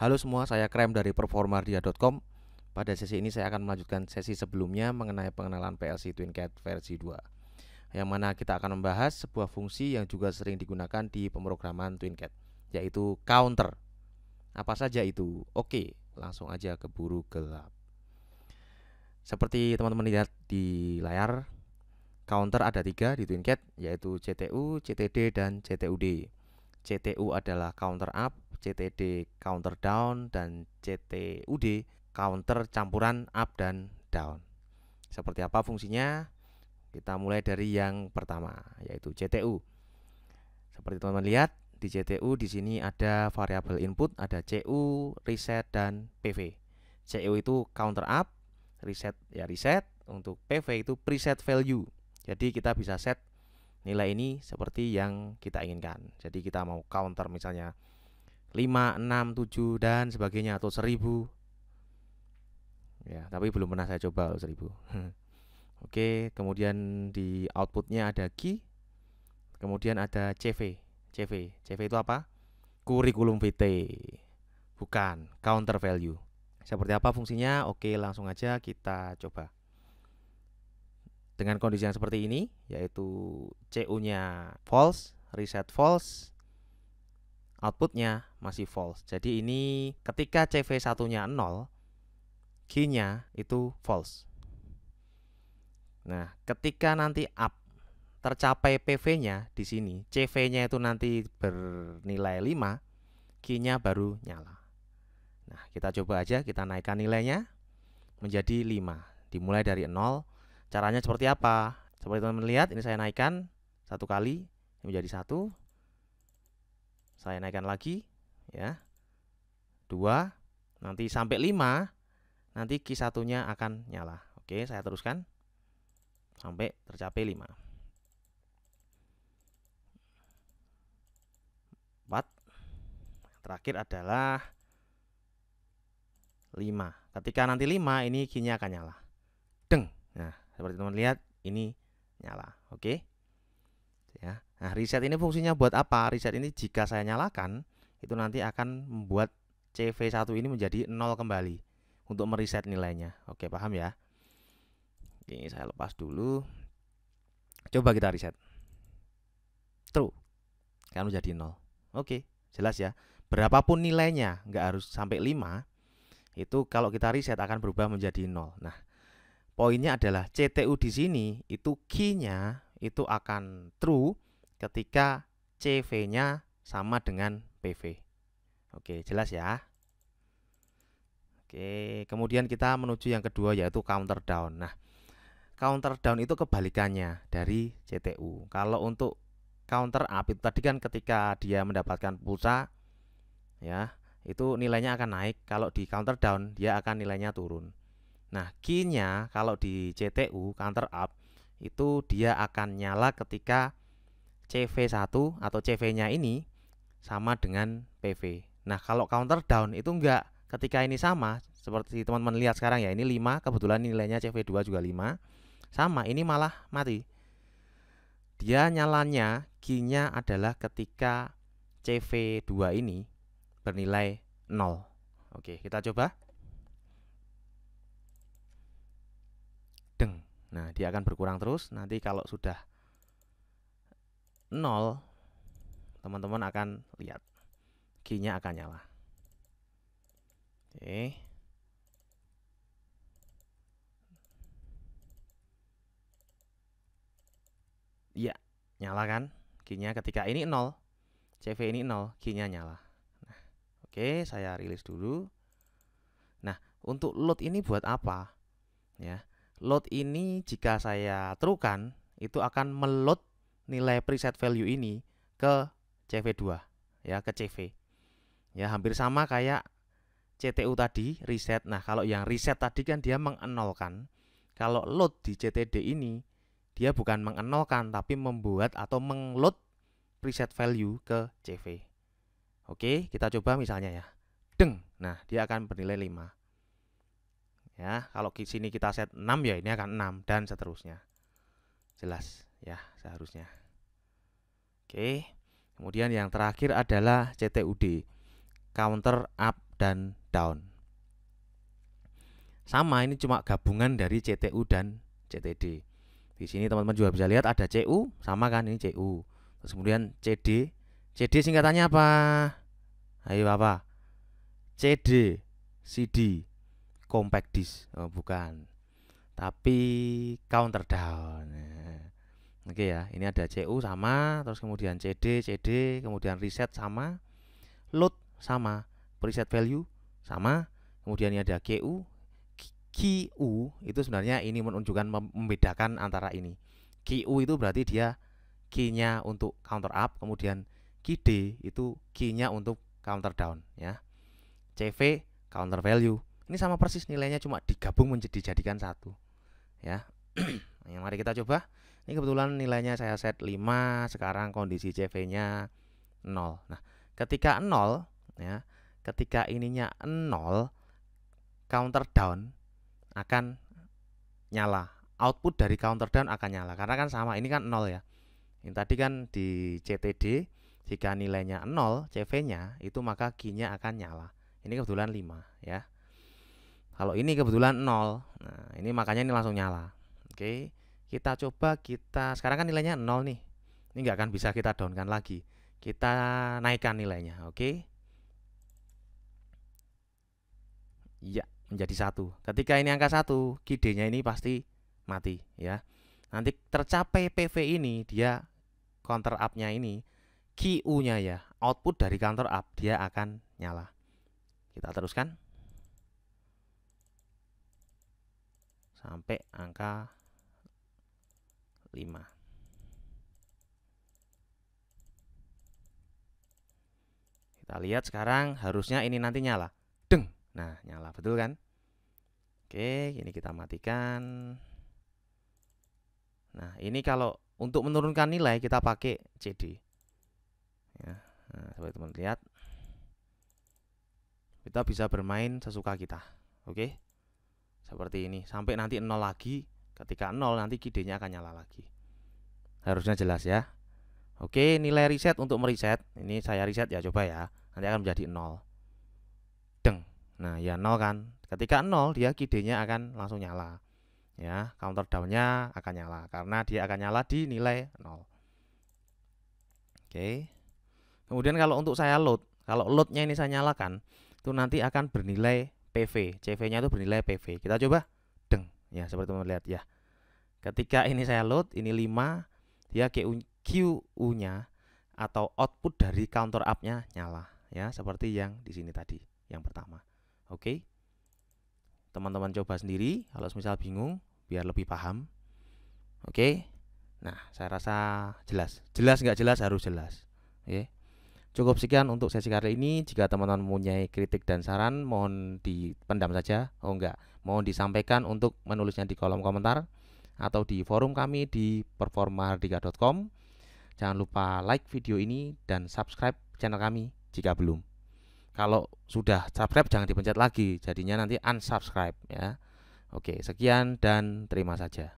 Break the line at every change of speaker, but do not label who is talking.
Halo semua, saya Krem dari performardia.com. Pada sesi ini saya akan melanjutkan sesi sebelumnya mengenai pengenalan PLC TwinCAT versi 2, yang mana kita akan membahas sebuah fungsi yang juga sering digunakan di pemrograman TwinCAT, yaitu counter. Apa saja itu? Oke, langsung aja keburu gelap. Seperti teman-teman lihat di layar, counter ada 3 di TwinCAT, yaitu CTU, CTD, dan CTUD. CTU adalah counter up, CTD counter down, dan CTUD counter campuran up dan down. Seperti apa fungsinya? Kita mulai dari yang pertama, yaitu CTU. Seperti teman-teman lihat, di CTU di sini ada variabel input, ada CU, reset, dan PV. CU itu counter up, reset ya reset, untuk PV itu preset value. Jadi kita bisa set nilai ini seperti yang kita inginkan. Jadi kita mau counter misalnya 5, 6, 7 dan sebagainya, atau 1000. Ya, tapi belum pernah saya coba 1000. Oke, kemudian di outputnya ada key, kemudian ada CV. CV itu apa? Kurikulum VT, bukan counter value. Seperti apa fungsinya? Oke, langsung aja kita coba. Dengan kondisi yang seperti ini, yaitu CU-nya false, reset false, outputnya masih false. Jadi ini ketika CV1-nya 0, key-nya itu false. Nah, ketika nanti up tercapai PV-nya di sini, CV-nya itu nanti bernilai 5, key-nya baru nyala. Nah, kita coba aja, kita naikkan nilainya menjadi 5. Dimulai dari 0. Caranya seperti apa? Seperti teman-teman lihat, ini saya naikkan 1 kali menjadi 1. Saya naikkan lagi ya. 2, nanti sampai 5, nanti key satunya akan nyala. Oke, saya teruskan sampai tercapai 5. 4. Terakhir adalah 5. Ketika nanti 5, ini key-nya akan nyala. Deng. Nah, seperti teman lihat, ini nyala. Oke. Ya. Nah, reset ini fungsinya buat apa? Reset ini jika saya nyalakan, itu nanti akan membuat CV1 ini menjadi 0 kembali untuk mereset nilainya. Oke, paham ya? Ini saya lepas dulu. Coba kita reset. True. Kan menjadi 0. Oke, jelas ya. Berapapun nilainya, nggak harus sampai 5. Itu kalau kita reset akan berubah menjadi 0. Nah, poinnya adalah CTU di sini itu key-nya itu akan true ketika CV-nya sama dengan PV. Oke, jelas ya. Oke, kemudian kita menuju yang kedua, yaitu counter down. Nah, counter down itu kebalikannya dari CTU. Kalau untuk counter up itu tadi kan ketika dia mendapatkan pulsa ya, itu nilainya akan naik. Kalau di counter down dia akan nilainya turun. Nah, key-nya kalau di CTU counter up itu dia akan nyala ketika CV1 atau CV-nya ini sama dengan PV. Nah, kalau counter down itu enggak. Ketika ini sama, seperti teman-teman lihat sekarang ya, ini 5, kebetulan nilainya CV2 juga 5. Sama, ini malah mati. Dia nyalanya, key-nya adalah ketika CV2 ini bernilai 0. Oke, kita coba. Deng. Nah, dia akan berkurang terus. Nanti kalau sudah 0, teman-teman akan lihat key-nya akan nyala. Oke. Iya, nyala kan? Key-nya ketika ini 0, CV ini 0, key-nya nyala. Nah, oke, saya rilis dulu. Nah, untuk load ini buat apa? Ya, load ini jika saya true-kan, itu akan meload nilai preset value ini ke CV2, ya, ke CV. Ya, hampir sama kayak CTU tadi, reset. Nah, kalau yang reset tadi kan dia mengenolkan. Kalau load di CTD ini, dia bukan mengenolkan, tapi membuat atau mengload preset value ke CV. Oke, kita coba misalnya ya. Deng. Nah, dia akan bernilai 5. Ya, kalau di sini kita set 6 ya ini akan 6 dan seterusnya. Jelas ya seharusnya. Oke. Kemudian yang terakhir adalah CTUD, counter up dan down. Sama, ini cuma gabungan dari CTU dan CTD. Di sini teman-teman juga bisa lihat ada CU, sama kan, ini CU. Terus kemudian CD. CD singkatannya apa? Ayo apa? CD, CD, compact disk. Oh, bukan. Tapi counter down. Oke ya, ini ada CU sama, terus kemudian CD, kemudian reset sama, load sama, preset value sama, kemudian ini ada QU. QU itu sebenarnya ini menunjukkan, membedakan antara ini. QU itu berarti dia key-nya untuk counter up, kemudian QD itu key-nya untuk counter down ya. CV counter value. Ini sama persis nilainya, cuma digabung dijadikan satu ya. Yang mari kita coba. Ini kebetulan nilainya saya set 5, sekarang kondisi CV-nya 0. Nah, ketika 0 ya, ketika ininya 0, counter down akan nyala. Output dari counter down akan nyala karena kan sama, ini kan 0 ya. Ini tadi kan di CTD jika nilainya 0 CV-nya itu maka key-nya akan nyala. Ini kebetulan 5 ya. Kalau ini kebetulan 0. Nah, ini makanya ini langsung nyala. Oke. Kita coba, sekarang kan nilainya 0 nih. Ini nggak akan bisa kita downkan lagi. Kita naikkan nilainya, oke? Ya, menjadi 1. Ketika ini angka 1, QD-nya ini pasti mati ya. Nanti tercapai PV ini, dia counter up-nya ini, QU-nya ya, output dari counter up dia akan nyala. Kita teruskan sampai angka 5. Kita lihat sekarang, harusnya ini nanti nyala. Deng. Nah, nyala, betul kan? Oke, ini kita matikan. Nah, ini kalau untuk menurunkan nilai kita pakai CD. Ya, nah, seperti teman lihat, kita bisa bermain sesuka kita. Oke, seperti ini sampai nanti 0 lagi. Ketika 0 nanti QD-nya akan nyala lagi. Harusnya jelas ya. Oke, nilai reset untuk mereset. Ini saya reset ya, coba ya. Nanti akan menjadi 0. Deng. Nah, ya 0 kan. Ketika 0 dia QD-nya akan langsung nyala. Ya, counter down-nya akan nyala karena dia akan nyala di nilai 0. Oke. Kemudian kalau untuk saya load, kalau load-nya ini saya nyalakan, itu nanti akan bernilai PV. CV-nya itu bernilai PV. Kita coba. Deng. Ya, seperti teman lihat ya. Ketika ini saya load, ini 5, dia QU-nya atau output dari counter up-nya nyala ya, seperti yang di sini tadi, yang pertama. Oke. Teman-teman coba sendiri kalau misal bingung biar lebih paham. Oke. Nah, saya rasa jelas. Jelas nggak jelas harus jelas. Oke. Cukup sekian untuk sesi kali ini. Jika teman-teman mempunyai kritik dan saran, mohon dipendam saja. Oh enggak, mohon disampaikan untuk menulisnya di kolom komentar atau di forum kami di performahardika.com. Jangan lupa like video ini dan subscribe channel kami jika belum. Kalau sudah subscribe jangan dipencet lagi, jadinya nanti unsubscribe ya. Oke, sekian dan terima saja.